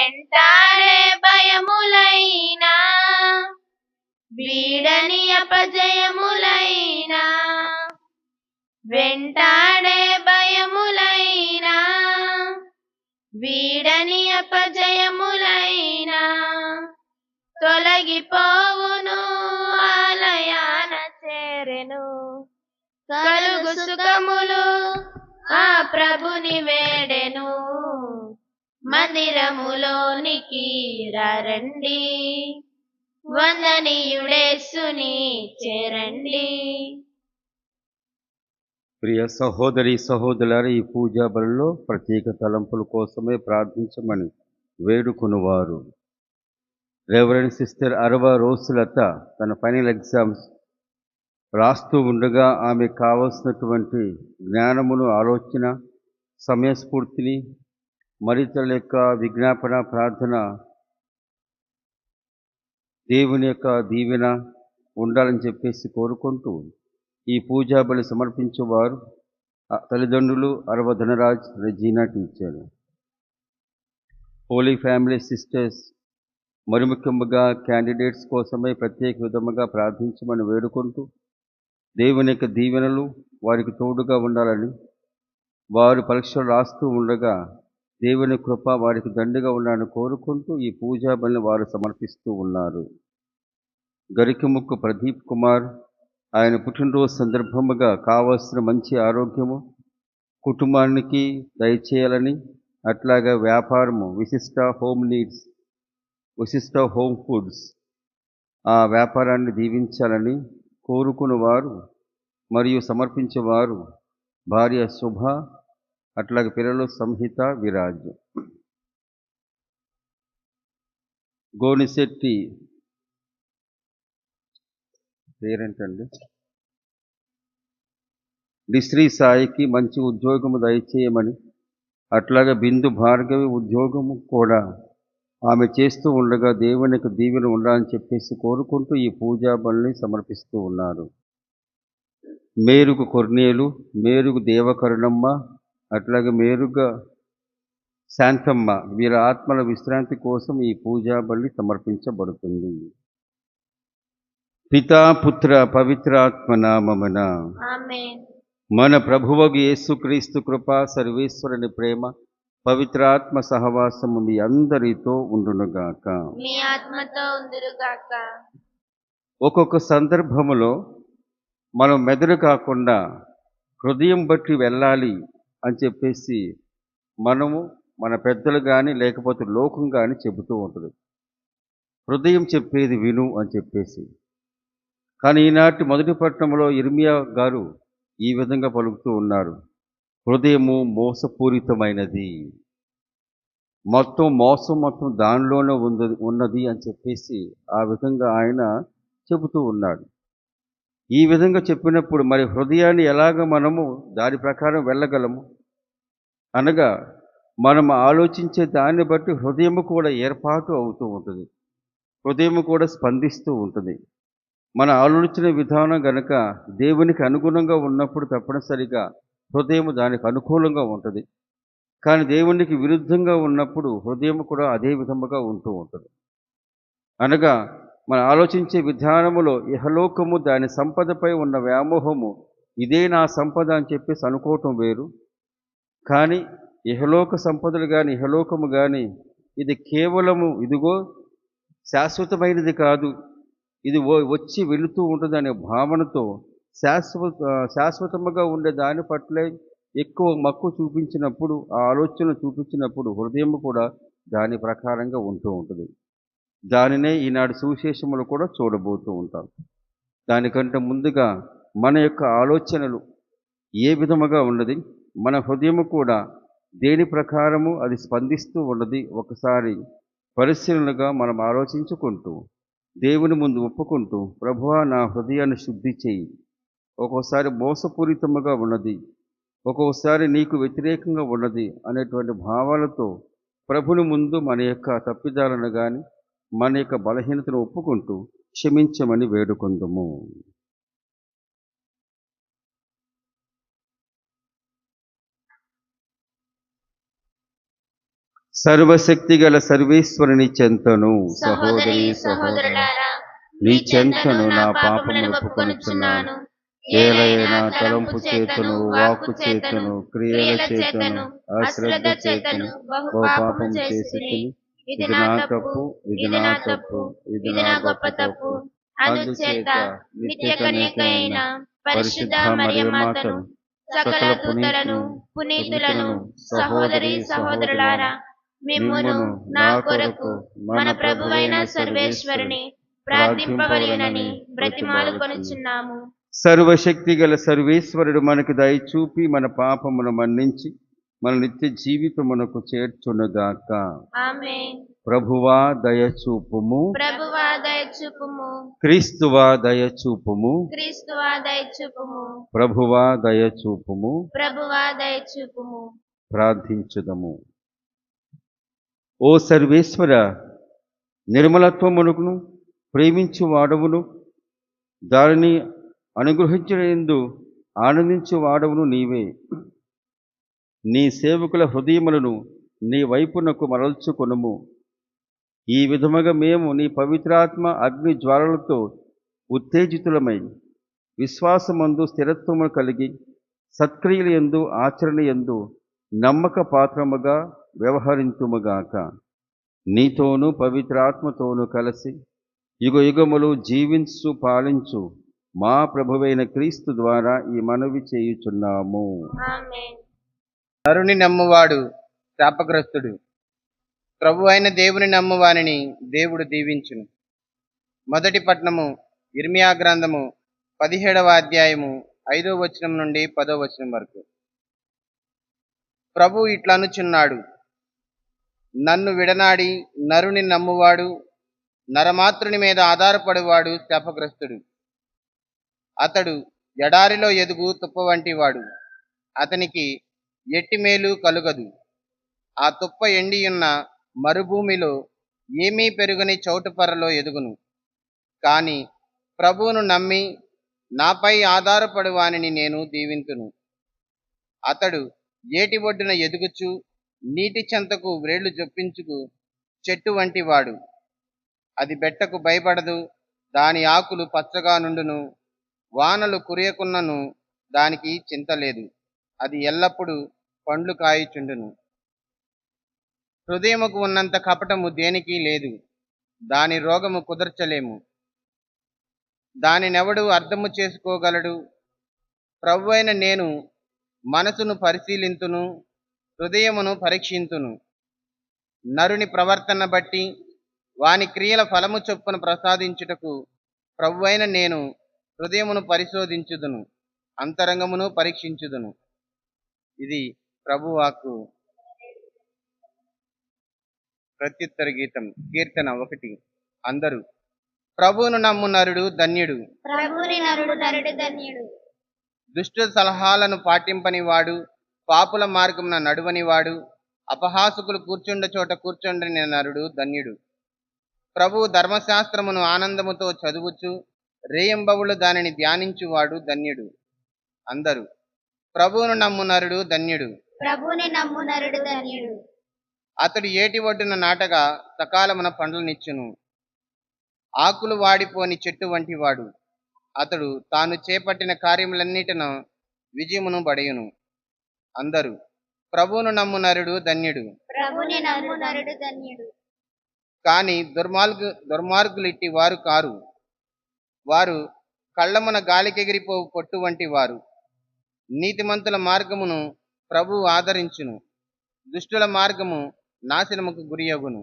వెంటాడే భయములైనా వీడని అపజయములైనా వెంటాడే భయములైనా వీడని అపజయములైనా తొలగిపోవును ఆలయాన చేరెను కలుగు సుఖములు ఆ ప్రభుని వేడెను మందిరములోనికి రండి వందనీయుడేసుని చేరండి. ప్రియ సహోదరి సహోదరులారా, ఈ పూజా బలిలో ప్రత్యేక తలంపుల కోసమే ప్రార్థించమని వేడుకునివారు రెవరెండ్ సిస్టర్ అరవ రోసులత తన ఫైనల్ ఎగ్జామ్స్ రాస్తూ ఉండగా ఆమె కావలసినటువంటి జ్ఞానమును, ఆలోచన, సమయస్ఫూర్తిని, మరితల యొక్క విజ్ఞాపన, ప్రార్థన, దేవుని యొక్క దీవెన ఉండాలని చెప్పేసి కోరుకుంటూ ఈ పూజా బలి సమర్పించేవారు తల్లిదండ్రులు అరవ Dhanraj, Regina teacher. Holy family sisters మరి ముఖ్యంగా క్యాండిడేట్స్ కోసమై ప్రత్యేక విధముగా ప్రార్థించమని వేడుకుంటూ దేవుని యొక్క దీవెనలు వారికి తోడుగా ఉండాలని, వారు పరీక్షలు రాస్తూ ఉండగా దేవుని కృప వారికి దండిగా ఉండాలని కోరుకుంటూ ఈ పూజా బలిని వారు సమర్పిస్తూ ఉన్నారు. గరికముక్కు ప్రదీప్ కుమార్ ఆయన పుట్టినరోజు సందర్భముగా కావలసిన మంచి ఆరోగ్యము కుటుంబానికి దయచేయాలని, అట్లాగే వ్యాపారము విశిష్ట హోమ్ నీడ్స్, విశిష్ట హోమ్ ఫుడ్స్ ఆ వ్యాపారాన్ని దీవించాలని కోరుకునేవారు మరియు సమర్పించేవారు భార్య శుభ, అట్లాగే పిల్లలు సంహిత, విరాజ్. గోనిశెట్టి పేరేంటండి డిశ్రీ సాయికి మంచి ఉద్యోగము దయచేయమని, అట్లాగే బిందు భార్గవి ఉద్యోగము కూడా ఆమె చేస్తూ ఉండగా దేవునికి దీవెన ఉండాలని చెప్పేసి కోరుకుంటూ ఈ పూజా బలిని సమర్పిస్తూ ఉన్నారు. మేరుగు కొర్నేలు, మేరుగు దేవకరుణమ్మ, అట్లాగే మేరుగ శాంతమ్మ వీరి ఆత్మల విశ్రాంతి కోసం ఈ పూజా బలి సమర్పించబడుతుంది. పితా పుత్ర పవిత్రాత్మ నామమున ఆమేన్. మన ప్రభువగు యేసుక్రీస్తు కృప, సర్వేశ్వరుని ప్రేమ, పవిత్రాత్మ సహవాసము మీ అందరితో ఉండునుగాక. మీ ఆత్మతో ఉందురుగాక. ఒక్కొక్క సందర్భములో మనం మెదడు కాకుండా హృదయం బట్టి వెళ్ళాలి అని చెప్పేసి మనము మన పెద్దలు కానీ లేకపోతే లోకం కానీ చెబుతూ ఉంటుంది. హృదయం చెప్పేది విను అని చెప్పేసి. కానీ ఈనాటి మొదటి పట్టణంలో ఇర్మియా గారు ఈ విధంగా పలుకుతూ ఉన్నారు, హృదయము మోసపూరితమైనది, మొత్తం దానిలోనే ఉన్నది అని చెప్పేసి ఆ విధంగా ఆయన చెబుతూ ఉన్నాడు. ఈ విధంగా చెప్పినప్పుడు మరి హృదయాన్ని ఎలాగ మనము దాని ప్రకారం వెళ్ళగలము అనగా మనం ఆలోచించే దాన్ని బట్టి హృదయము కూడా ఏర్పాటు అవుతూ ఉంటుంది, హృదయము కూడా స్పందిస్తూ ఉంటుంది. మన ఆలోచన విధానం గనక దేవునికి అనుగుణంగా ఉన్నప్పుడు తప్పనిసరిగా హృదయం దానికి అనుకూలంగా ఉంటుంది. కానీ దేవునికి విరుద్ధంగా ఉన్నప్పుడు హృదయం కూడా అదే విధముగా ఉంటూ ఉంటుంది. అనగా మన ఆలోచించే విధానములో ఇహలోకము దాని సంపదపై ఉన్న వ్యామోహము ఇదే నా సంపద అని చెప్పేసి అనుకోవటం వేరు. కానీ ఇహలోక సంపదలు కానీ ఇహలోకము కానీ ఇది కేవలము ఇదిగో శాశ్వతమైనది కాదు, ఇది వచ్చి వెళుతూ ఉంటుంది అనే భావనతో శాశ్వతముగా ఉండే దాని పట్లే ఎక్కువ మక్కువ చూపించినప్పుడు, ఆ ఆలోచన చూపించినప్పుడు హృదయం కూడా దాని ప్రకారంగా ఉంటూ ఉంటుంది. దానినే ఈనాడు సువిశేషములు కూడా చూడబోతూ ఉంటాం. దానికంటే ముందుగా మన యొక్క ఆలోచనలు ఏ విధముగా ఉన్నది, మన హృదయము కూడా దేని ప్రకారము అది స్పందిస్తూ ఉన్నది ఒకసారి పరిశీలనగా మనం ఆలోచించుకుంటూ దేవుని ముందు ఒప్పుకుంటూ, ప్రభువా నా హృదయాన్ని శుద్ధి చేయి, ఒక్కోసారి మోసపూరితముగా ఉన్నది, ఒక్కోసారి నీకు వ్యతిరేకంగా ఉన్నది అనేటువంటి భావాలతో ప్రభుని ముందు మన యొక్క తప్పిదాలను కానీ మన యొక్క బలహీనతను ఒప్పుకుంటూ క్షమించమని వేడుకుందుము. సర్వశక్తి గల సర్వేశ్వరుని చెంతను సహోదరి సహోదరులారా, మీ చెంతను నా పాపములను ఒప్పుకొనుచున్నాను. ఏలైనా తలంపు చేతను, వాక్కు చేతను, క్రియల చేతను, అశ్రద్ధ చేతను బహు పాపము చేసితిని. ఇది నా తప్పు, ఇది నా తప్పు, ఇది నా గొప్ప తప్పు. అందుచేత నిత్య కన్యక అయిన పరిశుద్ధ మరియమాతను, సకల దూతలను, పునీతులను, సహోదరి సహోదరులారా, మిమ్మును నా కొరకు మన ప్రభువైన సర్వేశ్వరుని ప్రార్థింపవలెనని బ్రతిమాలుకొనుచున్నాము. సర్వశక్తి గల సర్వేశ్వరుడు మనకు దయచూపి మన పాపమును మన్నించి మన నిత్య జీవితమునకు చేర్చునుగాక. ఆమేన్. ప్రభువా దయచూపుము, ప్రభువా దయచూపుము, క్రీస్తువా దయచూపుము, క్రీస్తువా దయచూపుము, ప్రభువా దయచూపుము. ప్రభువా దయచూపుము. ప్రార్థించుదము. ఓ సర్వేశ్వర, నిర్మలత్వమును ప్రేమించు వాడవును, దానిని అనుగ్రహించడందు ఆనందించు వాడవును నీవే. నీ సేవకుల హృదయములను నీ వైపునకు మరల్చుకొనుము. ఈ విధముగా మేము నీ పవిత్రాత్మ అగ్ని జ్వాలలతో ఉత్తేజితులమై విశ్వాసమందు స్థిరత్వము కలిగి సత్క్రియల యందు ఆచరణ యందు నమ్మక పాత్రముగా వ్యవహరింతుముగాక. నీతోనూ పవిత్రాత్మతోనూ కలిసి యుగ యుగములు జీవించు పాలించు మా ప్రభువైన క్రీస్తు ద్వారా ఈ మనవి చేయుచున్నాము. ఆమేన్. నరుని నమ్మువాడు శాపగ్రస్తుడు, ప్రభు అయిన దేవుని నమ్మువానిని దేవుడు దీవించును. మొదటి పట్నము ఇర్మియా గ్రంథము 17వ అధ్యాయము 5వ వచనం నుండి 10వ వచనం వరకు. ప్రభు ఇట్లనుచున్నాడు, నన్ను విడనాడి నరుని నమ్మువాడు, నరమాతృని మీద ఆధారపడువాడు శాపగ్రస్తుడు. అతడు ఎడారిలో ఎదుగు తుప్ప వంటివాడు, అతనికి ఎట్టి మేలు కలుగదు. ఆ తుప్ప ఎండియున్న మరుభూమిలో ఏమీ పెరుగని చౌటుపర్రలో ఎదుగును. కాని ప్రభువును నమ్మి నాపై ఆధారపడువానిని నేను దీవింతును. అతడు ఏటి ఒడ్డున ఎదుగుచు నీటి చెంతకు వ్రేళ్లు జొప్పించుకు చెట్టు వంటివాడు. అది బెట్టకు భయపడదు, దాని ఆకులు పచ్చగా నుండును. వానలు కురియకున్నను దానికి చింత లేదు, అది ఎల్లప్పుడూ పండ్లు కాయుచుండును. హృదయముకు ఉన్నంత కపటము దేనికి లేదు, దాని రోగము కుదర్చలేము. దానినెవడు అర్థము చేసుకోగలడు? ప్రభు అయిన నేను మనసును పరిశీలింతును, హృదయమును పరీక్షింతును. నరుని ప్రవర్తన బట్టి వాని క్రియల ఫలము చొప్పున ప్రసాదించుటకు ప్రభు అయిన నేను హృదయమును పరిశోధించుదును, అంతరంగమును పరీక్షించుదును. ఇది ప్రభువాక్కు. ప్రత్యుత్తర గీతం. కీర్తన 1. అందరూ ప్రభువును నమ్ము నరుడు ధన్యుడు. ప్రభువుని నరుడు నరుడు ధన్యుడు. దుష్ట సలహాలను పాటింపనివాడు, పాపుల మార్గమున నడువనివాడు, అపహాసకులు కూర్చుండ చోట కూర్చుండని నరుడు ధన్యుడు. ప్రభువు ధర్మశాస్త్రమును ఆనందముతో చదువుచు రేయంబవులు దానిని ధ్యానించువాడు ధన్యుడు. అందరూ ప్రభువును నమ్ము నరుడు ధన్యుడు. ప్రభువుని నమ్ము నరుడు ధన్యుడు. అతడు ఏటి ఒడ్డున నాటగా సకాలమున పండ్లనిచ్చును. ఆకులు వాడిపోని చెట్టు వంటివాడు. అతడు తాను చేపట్టిన కార్యములన్నిటిను విజయమును బడయును. అందరూ ప్రభువును నమ్ము నరుడు ధన్యుడు. ప్రభువుని నమ్ము నరుడు ధన్యుడు. కాని దుర్మార్గులిట్టి వారు కారు. వారు కళ్ళమున గాలికెగిరిపోవు పొట్టు వంటి వారు. నీతిమంతుల మార్గమును ప్రభువు ఆదరించును, దుష్టుల మార్గము నాశనముకు గురియగును.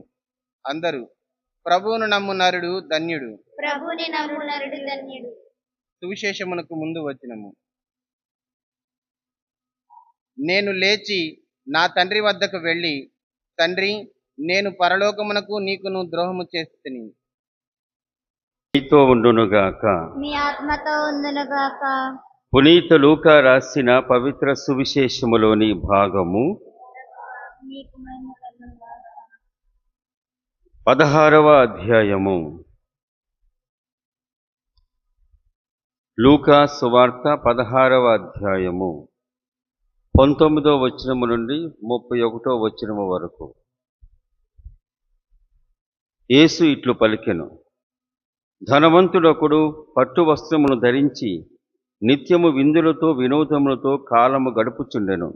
అందరూ ప్రభువును నమ్ము నరుడు ధన్యుడు. ప్రభువుని నమ్ము నరుడు ధన్యుడు. సువిశేషమునకు ముందు వచనము. నేను లేచి నా తండ్రి వద్దకు వెళ్ళి, తండ్రి, నేను పరలోకమునకు నీకును ద్రోహము చేస్తుని. నీతో ఉండునుగాక. మీ ఆత్మతో ఉండునుగాక. పునీత లూకా రాసిన పవిత్ర సువిశేషములోని భాగము 16వ అధ్యాయము. లూకా సువార్త 16వ అధ్యాయము 19వ వచనము నుండి 31వ వచనము వరకు. యేసు ఇట్లు పలికెను, ధనవంతుడొకడు పట్టు వస్త్రమును ధరించి నిత్యము విందులతో వినోదములతో కాలము గడుపుచుండెను.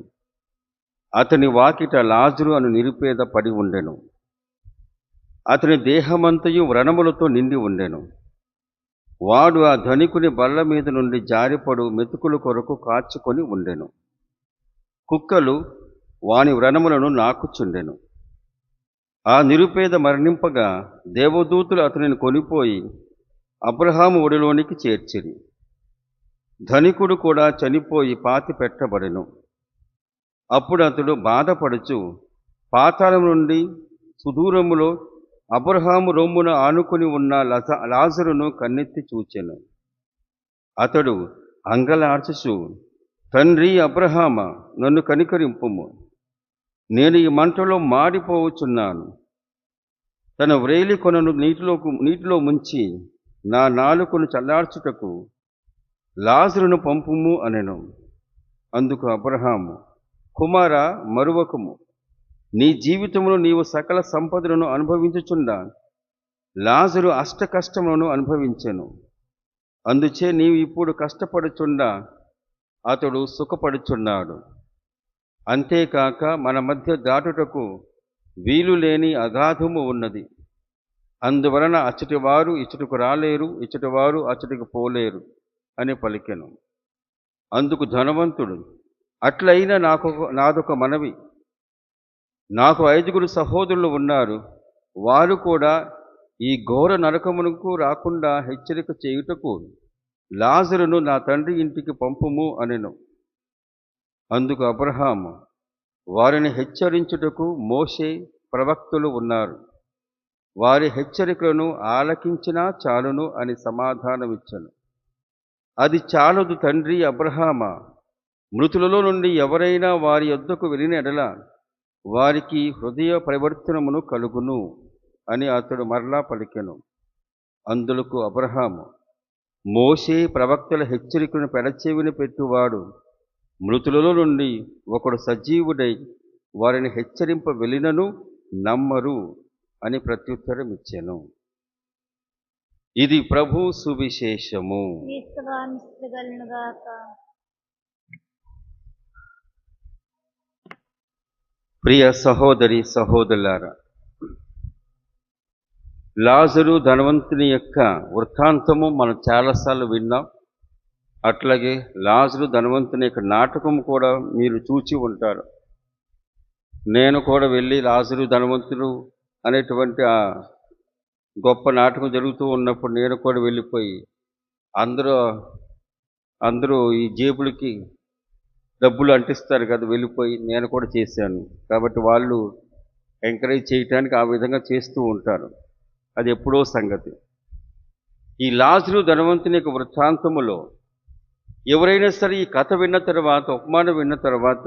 అతని వాకిట లాజరు అను నిరుపేద పడి ఉండెను. అతని దేహమంతయు వ్రణములతో నిండి ఉండెను. వాడు ఆ ధనికుని బల్ల మీద నుండి జారిపడు మెతుకుల కొరకు కాచుకొని ఉండెను. కుక్కలు వాని వ్రణములను నాకుచుండెను. ఆ నిరుపేద మరణింపగా దేవదూతులు అతనిని కొనిపోయి అబ్రహాము ఒడిలోనికి చేర్చిరి. ధనికుడు కూడా చనిపోయి పాతి పెట్టబడెను. అప్పుడు అతడు బాధపడుచు పాతాళం నుండి సుదూరములో అబ్రహాము రొమ్మున ఆనుకుని ఉన్న లాజరును కన్నెత్తి చూచెను. అతడు అంగలార్చుచు, తండ్రి అబ్రహామా, నన్ను కనికరింపుము, నేను ఈ మంటలో మాడిపోవచ్చున్నాను. తన వ్రేలి కొనను నీటిలో ముంచి నా నాలుకను చల్లార్చుటకు లాజరును పంపుము అనెను. అందుకు అబ్రహాము, కుమారా, మరువకుము, నీ జీవితంలో నీవు సకల సంపదలను అనుభవించుచుండా లాజరు అష్ట కష్టములను అనుభవించెను. అందుచే నీవు ఇప్పుడు కష్టపడుచుండా అతడు సుఖపడుచున్నాడు. అంతేకాక మన మధ్య దాటుటకు వీలు లేని అగాధము ఉన్నది. అందువలన అచ్చటి వారు ఇచ్చటకు రాలేరు, ఇచ్చటి వారు అచ్చటికి పోలేరు అని పలికెను. అందుకు ధనవంతుడు, అట్లయినా నాదొక మనవి, నాకు 5 సహోదరులు ఉన్నారు. వారు కూడా ఈ ఘోర నరకమునకు రాకుండా హెచ్చరిక చేయుటకు లాజరును నా తండ్రి ఇంటికి పంపుము అనెను. అందుకు అబ్రహాము, వారిని హెచ్చరించుటకు మోషే, ప్రవక్తలు ఉన్నారు. వారి హెచ్చరికలను ఆలకించినా చాలును అని సమాధానమిచ్చెను. అది చాలదు తండ్రి అబ్రహామా, మృతులలో నుండి ఎవరైనా వారి యొద్దకు వెళ్ళిన ఎడల వారికి హృదయ పరివర్తనమును కలుగును అని అతడు మరలా పలికెను. అందులకు అబ్రహాము, మోషే ప్రవక్తల హెచ్చరికను పెడచెవిని పెట్టువాడు మృతులలో నుండి ఒకడు సజీవుడై వారిని హెచ్చరింప వెళ్ళినను నమ్మరు అని ప్రత్యుత్తరం ఇచ్చెను. ఇది ప్రభు సువిశేషము. ప్రియ సహోదరి సహోదరులారా, లాజరు ధనవంతుని యొక్క వృత్తాంతము మనం చాలాసార్లు విన్నాం. అట్లాగే లాజరు ధనవంతుని యొక్క నాటకం కూడా మీరు చూచి ఉంటారు. నేను కూడా వెళ్ళి లాజరు ధనవంతుడు అనేటువంటి ఆ గొప్ప నాటకం జరుగుతూ ఉన్నప్పుడు నేను కూడా వెళ్ళిపోయి అందరూ ఈ జేబులకి డబ్బులు అంటిస్తారు కదా, వెళ్ళిపోయి నేను కూడా చేశాను. కాబట్టి వాళ్ళు ఎంకరేజ్ చేయటానికి ఆ విధంగా చేస్తూ ఉంటారు. అది ఎప్పుడో సంగతి. ఈ లాజరు ధనవంతుని యొక్క వృత్తాంతములో ఎవరైనా సరే ఈ కథ విన్న తర్వాత, ఉపమానం విన్న తర్వాత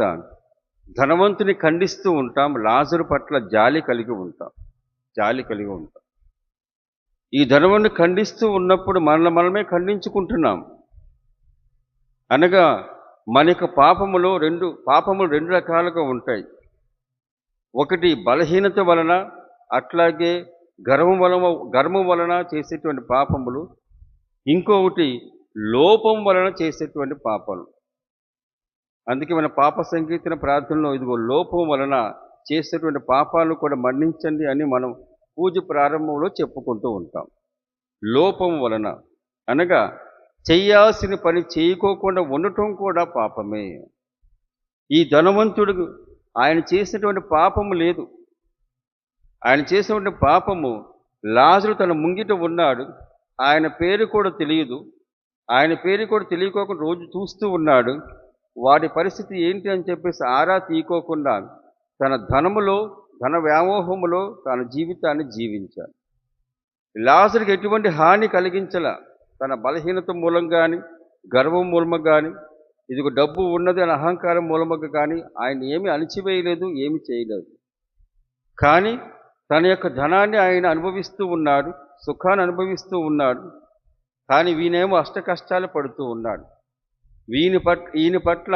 ధనవంతుని ఖండిస్తూ ఉంటాం, లాజరు పట్ల జాలి కలిగి ఉంటాం. ఈ ధనవంతుని ఖండిస్తూ ఉన్నప్పుడు మనమే ఖండించుకుంటున్నాం. అనగా మన యొక్క పాపములు రెండు రకాలుగా ఉంటాయి. ఒకటి బలహీనత వలన, అట్లాగే గర్వం వలన చేసేటువంటి పాపములు. ఇంకొకటి లోపం వలన చేసేటువంటి పాపాలు. అందుకే మన పాప సంకీర్తన ప్రార్థనలో ఇదిగో లోపం వలన చేసేటువంటి పాపాలను కూడా మన్నించండి అని మనం పూజ ప్రారంభంలో చెప్పుకుంటూ ఉంటాం. లోపం వలన అనగా చెయ్యాల్సిన పని చేయకోకుండా ఉండటం కూడా పాపమే. ఈ ధనవంతుడు ఆయన చేసినటువంటి పాపము లేదు. ఆయన చేసినటువంటి పాపము, లాజరు తన ముంగిట ఉన్నాడు, ఆయన పేరు కూడా తెలియదు. ఆయన పేరు కూడా తెలియకోకుండా రోజు చూస్తూ ఉన్నాడు. వాడి పరిస్థితి ఏంటి అని చెప్పేసి ఆరా తీయకోకుండా తన ధన వ్యామోహములో తన జీవితాన్ని జీవించాడు. లాజరుకి ఎటువంటి హాని కలిగించల. తన బలహీనత మూలం కానీ, గర్వం మూలముగా కానీ, ఇదిగో డబ్బు ఉన్నది అనే అహంకారం మూలముగా కానీ ఆయన ఏమీ అణిచివేయలేదు, ఏమి చేయలేదు. కానీ తన యొక్క ధనాన్ని ఆయన అనుభవిస్తూ ఉన్నాడు, సుఖాన్ని అనుభవిస్తూ ఉన్నాడు. కానీ వీనేమో అష్ట కష్టాలు పడుతూ ఉన్నాడు. ఈయన పట్ల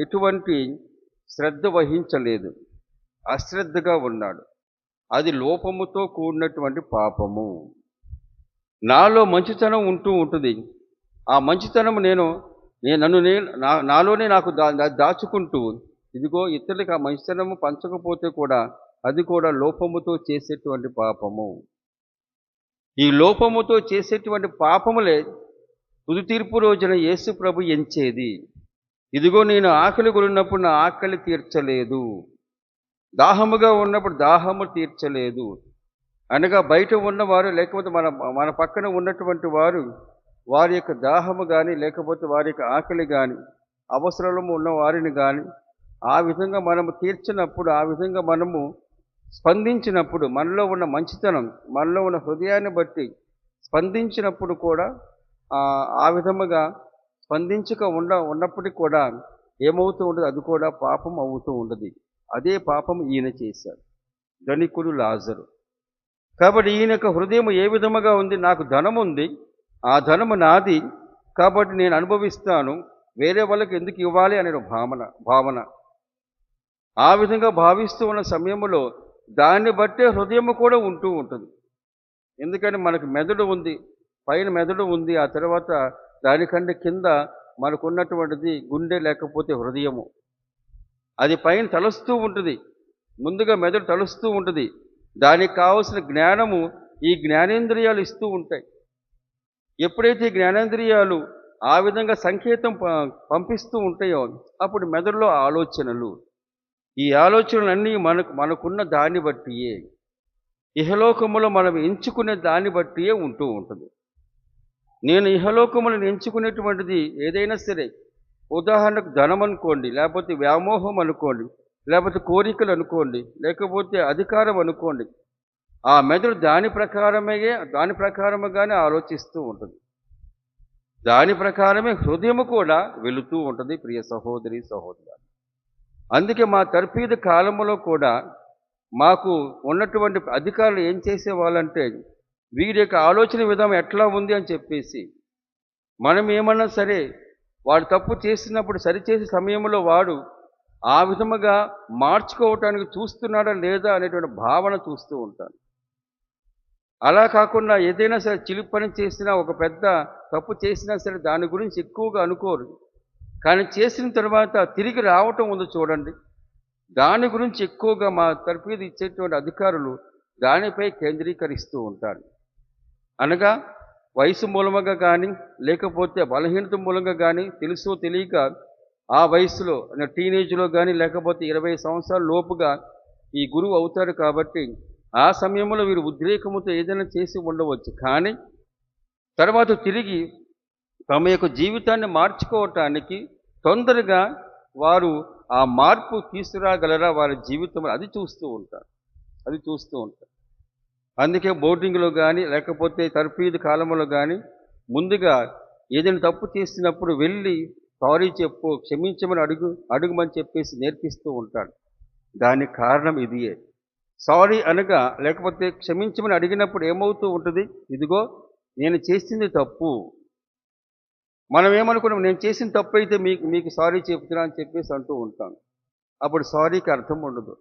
ఎటువంటి శ్రద్ధ వహించలేదు, అశ్రద్ధగా ఉన్నాడు. అది లోపముతో కూడినటువంటి పాపము. నాలో మంచితనం ఉంటూ ఉంటుంది. ఆ మంచితనం నాలోనే నాకు దాచుకుంటూ, ఇదిగో ఇతరులకు ఆ మంచితనము పంచకపోతే కూడా అది కూడా లోపముతో చేసేటువంటి పాపము. ఈ లోపముతో చేసేటువంటి పాపములే తుది తీర్పు రోజున యేసు ప్రభు ఎంచేది. ఇదిగో నేను ఆకలి కొన్నప్పుడు నా ఆకలి తీర్చలేదు, దాహముగా ఉన్నప్పుడు దాహము తీర్చలేదు. అనగా బయట ఉన్నవారు లేకపోతే మన పక్కన ఉన్నటువంటి వారు వారి యొక్క దాహము కానీ లేకపోతే వారి యొక్క ఆకలి కానీ అవసరము ఉన్న వారిని కానీ ఆ విధంగా మనము తీర్చినప్పుడు, ఆ విధంగా మనము స్పందించినప్పుడు, మనలో ఉన్న మంచితనం, మనలో ఉన్న హృదయాన్ని బట్టి స్పందించినప్పుడు కూడా ఆ విధముగా స్పందించక ఉన్నప్పటికీ కూడా ఏమవుతూ ఉండదు, అది కూడా పాపం అవుతూ ఉండదు. అదే పాపం ఈయన చేశాడు, ధనికుడు లాజరు. కాబట్టి ఈయన యొక్క హృదయం ఏ విధముగా ఉంది? నాకు ధనం ఉంది, ఆ ధనము నాది కాబట్టి నేను అనుభవిస్తాను, వేరే వాళ్ళకి ఎందుకు ఇవ్వాలి అనే భావన. ఆ విధంగా భావిస్తూ ఉన్న సమయంలో దాన్ని బట్టే హృదయము కూడా ఉంటూ ఉంటుంది. ఎందుకని మనకు మెదడు ఉంది, పైన మెదడు ఉంది, ఆ తర్వాత దానికంటే కింద మనకున్నటువంటిది గుండె లేకపోతే హృదయము. అది పైన తలుస్తూ ఉంటుంది, ముందుగా మెదడు తలుస్తూ ఉంటుంది. దానికి కావలసిన జ్ఞానము ఈ జ్ఞానేంద్రియాలు ఇస్తూ ఉంటాయి. ఎప్పుడైతే జ్ఞానేంద్రియాలు ఆ విధంగా సంకేతం పంపిస్తూ ఉంటాయో అప్పుడు మెదడులో ఆలోచనలు, ఈ ఆలోచనలన్నీ మనకున్న దాన్ని బట్టియే, ఇహలోకములో మనం ఎంచుకునే దాన్ని బట్టియే ఉంటూ ఉంటుంది. నేను ఇహలోకములను ఎంచుకునేటువంటిది ఏదైనా సరే, ఉదాహరణకు ధనం అనుకోండి, లేకపోతే వ్యామోహం అనుకోండి, లేకపోతే కోరికలు అనుకోండి, లేకపోతే అధికారం అనుకోండి, ఆ మెదడు దాని ప్రకారముగానే ఆలోచిస్తూ ఉంటుంది. దాని ప్రకారమే హృదయము కూడా వెళుతూ ఉంటుంది. ప్రియ సహోదరి సహోదరు, అందుకే మా తర్ఫీదు కాలంలో కూడా మాకు ఉన్నటువంటి అధికారులు ఏం చేసేవాళ్ళంటే, వీరి యొక్క ఆలోచన విధానం ఎట్లా ఉంది అని చెప్పేసి, మనం ఏమన్నా సరే వాడు తప్పు చేసినప్పుడు సరిచేసే సమయంలో వాడు ఆ విధముగా మార్చుకోవటానికి చూస్తున్నాడా లేదా అనేటువంటి భావన చూస్తూ ఉంటాను. అలా కాకుండా ఏదైనా సరే చిలిపి పని చేసినా, ఒక పెద్ద తప్పు చేసినా సరే దాని గురించి ఎక్కువగా అనుకోరు. కానీ చేసిన తర్వాత తిరిగి రావటం ఉంది చూడండి, దాని గురించి ఎక్కువగా మా తర్ఫీదు ఇచ్చేటువంటి అధికారులు దానిపై కేంద్రీకరిస్తూ ఉంటారు. అనగా వయసు మూలముగా కానీ లేకపోతే బలహీనత మూలంగా కానీ తెలుసో తెలియక ఆ వయసులో టీనేజ్లో కానీ లేకపోతే 20 సంవత్సరాల లోపుగా ఈ గురువు అవుతారు. కాబట్టి ఆ సమయంలో వీరు ఉద్రేకముతో ఏదైనా చేసి ఉండవచ్చు. కానీ తర్వాత తిరిగి తమ యొక్క జీవితాన్ని మార్చుకోవటానికి తొందరగా వారు ఆ మార్పు తీసుకురాగలరా వారి జీవితంలో, అది చూస్తూ ఉంటారు. అందుకే బోర్డింగ్లో కానీ లేకపోతే తర్ఫీదు కాలంలో కానీ ముందుగా ఏదైనా తప్పు చేసినప్పుడు వెళ్ళి సారీ చెప్పు, క్షమించమని అడుగుమని చెప్పేసి నేర్పిస్తూ ఉంటాడు. దానికి కారణం ఇదియే. సారీ అనగా లేకపోతే క్షమించమని అడిగినప్పుడు ఏమవుతూ ఉంటుంది, ఇదిగో నేను చేసింది తప్పు. మనం ఏమనుకున్నాం, నేను చేసిన తప్పు అయితే మీకు సారీ చెప్తున్నా అని చెప్పేసి అంటూ ఉంటాను. అప్పుడు సారీకి అర్థం ఉండదు.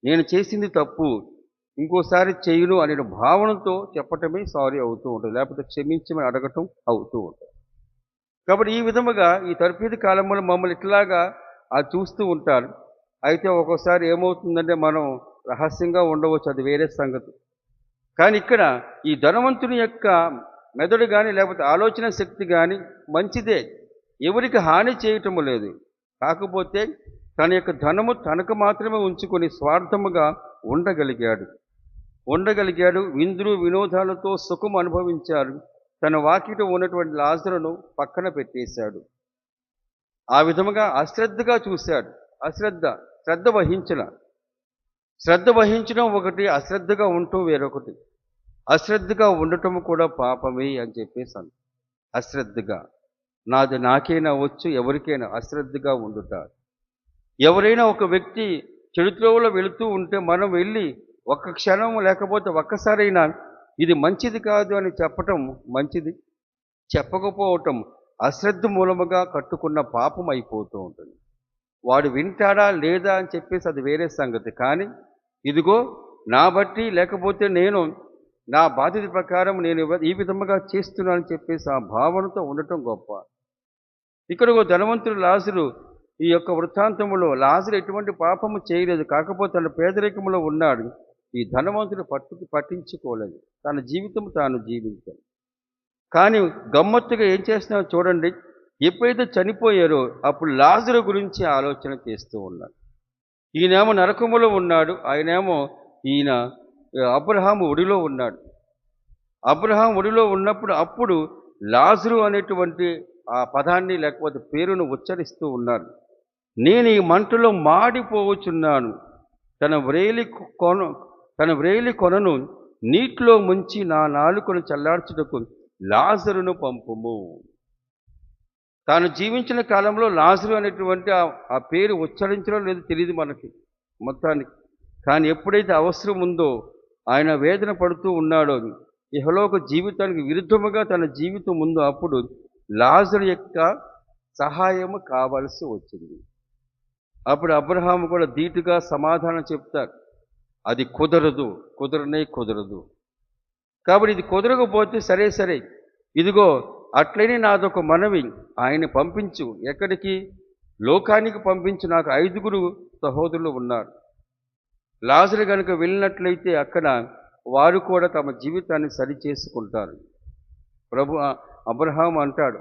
నేను చేసింది తప్పు, ఇంకోసారి చేయను అనే భావనతో చెప్పటమే సారీ అవుతూ ఉంటుంది, లేకపోతే క్షమించమని అడగటం అవుతూ ఉంటుంది. కాబట్టి ఈ విధముగా ఈ తర్ఫీదు కాలంలో మమ్మల్ని ఇట్లాగా అది చూస్తూ ఉంటారు. అయితే ఒక్కోసారి ఏమవుతుందంటే మనం రహస్యంగా ఉండవచ్చు, అది వేరే సంగతి. కానీ ఇక్కడ ఈ ధనవంతుని యొక్క మెదడు కానీ లేకపోతే ఆలోచన శక్తి కానీ మంచిదే, ఎవరికి హాని చేయటము లేదు. కాకపోతే తన యొక్క ధనము తనకు మాత్రమే ఉంచుకొని స్వార్థముగా ఉండగలిగాడు. విందులు వినోదాలతో సుఖం అనుభవించారు. తన వాకిట ఉన్నటువంటి లాజరును పక్కన పెట్టేశాడు. ఆ విధముగా అశ్రద్ధగా చూశాడు. శ్రద్ధ వహించడం ఒకటి, అశ్రద్ధగా ఉండటం వేరొకటి. అశ్రద్ధగా ఉండటం కూడా పాపమే అని చెప్పేసి అశ్రద్ధగా నాకైనా వచ్చు, ఎవరికైనా అశ్రద్ధగా ఉండుట. ఎవరైనా ఒక వ్యక్తి చెడుత్రోవలో వెళుతూ ఉంటే మనం వెళ్ళి ఒక్క క్షణం లేకపోతే ఒక్కసారైనా ఇది మంచిది కాదు అని చెప్పటం మంచిది. చెప్పకపోవటం అశ్రద్ధ మూలముగా కట్టుకున్న పాపం అయిపోతూ ఉంటుంది. వాడు వింటాడా లేదా అని చెప్పేసి అది వేరే సంగతి. కానీ ఇదిగో నా బట్టి లేకపోతే నేను నా బాధ్యత ప్రకారం నేను ఈ విధముగా చేస్తున్నానని చెప్పేసి ఆ భావనతో ఉండటం గొప్ప. ఇక్కడ ఒక ధనవంతుడు లాజరు ఈ యొక్క వృత్తాంతములో లాజరు ఎటువంటి పాపము చేయలేదు, కాకపోతే తన పేదరికంలో ఉన్నాడు. ఈ ధనవంతుడు పట్టించుకోలేదు, తన జీవితం తాను జీవించాడు. కానీ గమ్మత్తుగా ఏం చేస్తున్నారో చూడండి, ఎప్పుడైతే చనిపోయారో అప్పుడు లాజరు గురించి ఆలోచన చేస్తూ ఉన్నాడు. ఈయనేమో నరకములో ఉన్నాడు, ఈయన అబ్రహాము ఒడిలో ఉన్నాడు. అబ్రహాం ఒడిలో ఉన్నప్పుడు అప్పుడు లాజరు అనేటువంటి ఆ పదాన్ని లేకపోతే పేరును ఉచ్చరిస్తూ ఉన్నారు. నేను ఈ మంటలో మాడిపోవచ్చున్నాను, తన వ్రేలి కొనను నీటిలో ముంచి నా నాలుకను చల్లార్చుటకు లాజరును పంపుము. తాను జీవించిన కాలంలో లాజరు అనేటువంటి ఆ పేరు ఉచ్చరించడం లేదు తెలియదు మనకి మొత్తానికి. కానీ ఎప్పుడైతే అవసరం ఉందో ఆయన వేదన పడుతూ ఉన్నాడో, ఇహలోక జీవితానికి విరుద్ధముగా తన జీవితం ఉందో అప్పుడు లాజరు యొక్క సహాయము కావాల్సి వచ్చింది. అప్పుడు అబ్రహాము కూడా ధీటుగా సమాధానం చెప్తారు, అది కుదరదు. కాబట్టి ఇది కుదరకపోతే సరే ఇదిగో అట్లనే నాదొక మనవి, ఆయన పంపించు. ఎక్కడికి? లోకానికి పంపించు. నాకు 5 సహోదరులు ఉన్నారు. లాజరు కనుక వెళ్ళినట్లయితే అక్కడ వారు కూడా తమ జీవితాన్ని సరిచేసుకుంటారు. అబ్రహాం అంటాడు,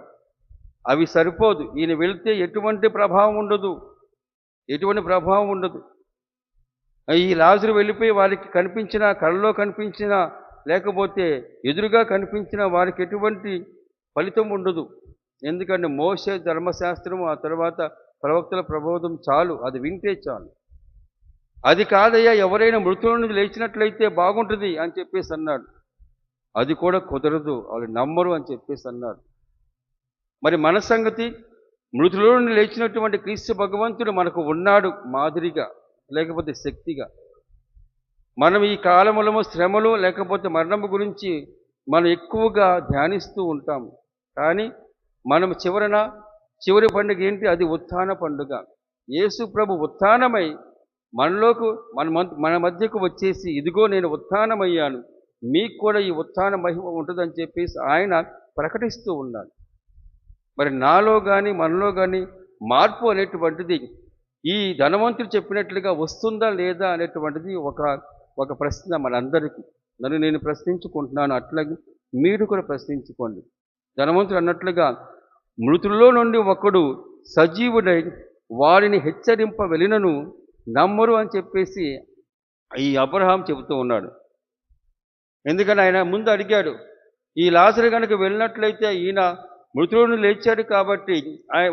అవి సరిపోదు, ఈయన వెళ్తే ఎటువంటి ప్రభావం ఉండదు. ఈ లాజరు వెళ్ళిపోయి వారికి కనిపించినా, కళ్ళలో కనిపించినా లేకపోతే ఎదురుగా కనిపించినా వారికి ఎటువంటి ఫలితం ఉండదు. ఎందుకంటే మోషే ధర్మశాస్త్రము, ఆ తర్వాత ప్రవక్తల ప్రబోధం చాలు, అది వింటే చాలు. అది కాదయ్యా, ఎవరైనా మృతుల నుండి లేచినట్లయితే బాగుంటుంది అని చెప్పేసి అన్నాడు. అది కూడా కుదరదు, వాళ్ళు నమ్మరు అని చెప్పేసి అన్నాడు. మరి మన సంగతి, మృతుల నుండి లేచినటువంటి క్రీస్తు భగవంతుడు మనకు ఉన్నాడు మాదిరిగా లేకపోతే శక్తిగా. మనం ఈ కాలములము శ్రమలు లేకపోతే మరణము గురించి మనం ఎక్కువగా ధ్యానిస్తూ ఉంటాము. కానీ మనం చివరి పండుగ ఏంటి? అది ఉత్థాన పండుగ. యేసు ప్రభు ఉత్థానమై మన మధ్యకు వచ్చేసి, ఇదిగో నేను ఉత్థానమయ్యాను, మీకు కూడా ఈ ఉత్థాన మహిమ ఉంటుందని చెప్పేసి ఆయన ప్రకటిస్తూ ఉన్నాడు. మరి నాలో కానీ మనలో కానీ మార్పు అనేటువంటిది ఈ ధనవంతుడు చెప్పినట్లుగా వస్తుందా లేదా అనేటువంటిది ఒక ప్రశ్న మనందరికీ. నన్ను నేను ప్రశ్నించుకుంటున్నాను, అట్లాగే మీరు కూడా ప్రశ్నించుకోండి. ధనవంతుడు అన్నట్లుగా మృతుల్లో నుండి ఒకడు సజీవుడై వారిని హెచ్చరింప వెళ్ళినను నమ్మరు అని చెప్పేసి ఈ అబ్రహాం చెబుతూ ఉన్నాడు. ఎందుకని ఆయన ముందు అడిగాడు, ఈ లాజరు కనుక వెళ్ళినట్లయితే ఈయన మృతులను లేచాడు కాబట్టి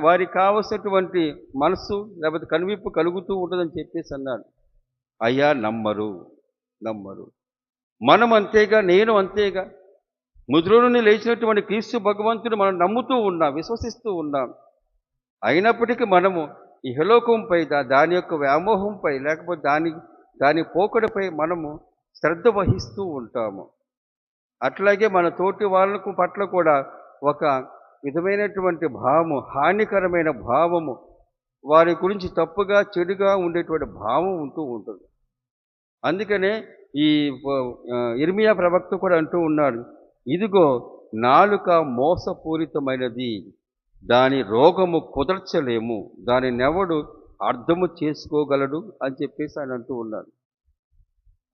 వారికి కావలసినటువంటి మనస్సు లేకపోతే కనువిప్పు కలుగుతూ ఉంటుందని చెప్పేసి అన్నాడు. అయ్యా నమ్మరు. మనం అంతేగా, నేను అంతేగా. మృతులను లేచినటువంటి క్రీస్తు భగవంతుడు మనం నమ్ముతూ ఉన్నాం, విశ్వసిస్తూ ఉన్నాం. అయినప్పటికీ మనము ఇహలోకంపై దాని యొక్క వ్యామోహంపై లేకపోతే దాని పోకడపై మనము శ్రద్ధ వహిస్తూ ఉంటాము. అట్లాగే మన తోటి వాళ్ళకు పట్ల కూడా ఒక విధమైనటువంటి భావము, హానికరమైన భావము, వారి గురించి తప్పుగా చెడుగా ఉండేటువంటి భావం ఉంటూ ఉంటుంది. అందుకనే ఈ ఇర్మియా ప్రవక్త కూడా అంటూ ఉన్నాడు, ఇదిగో నాలుక మోసపూరితమైనది, దాని రోగము కుదర్చలేము, దానినెవడు అర్థము చేసుకోగలడు అని చెప్పేసి ఆయన అంటూ ఉన్నాడు.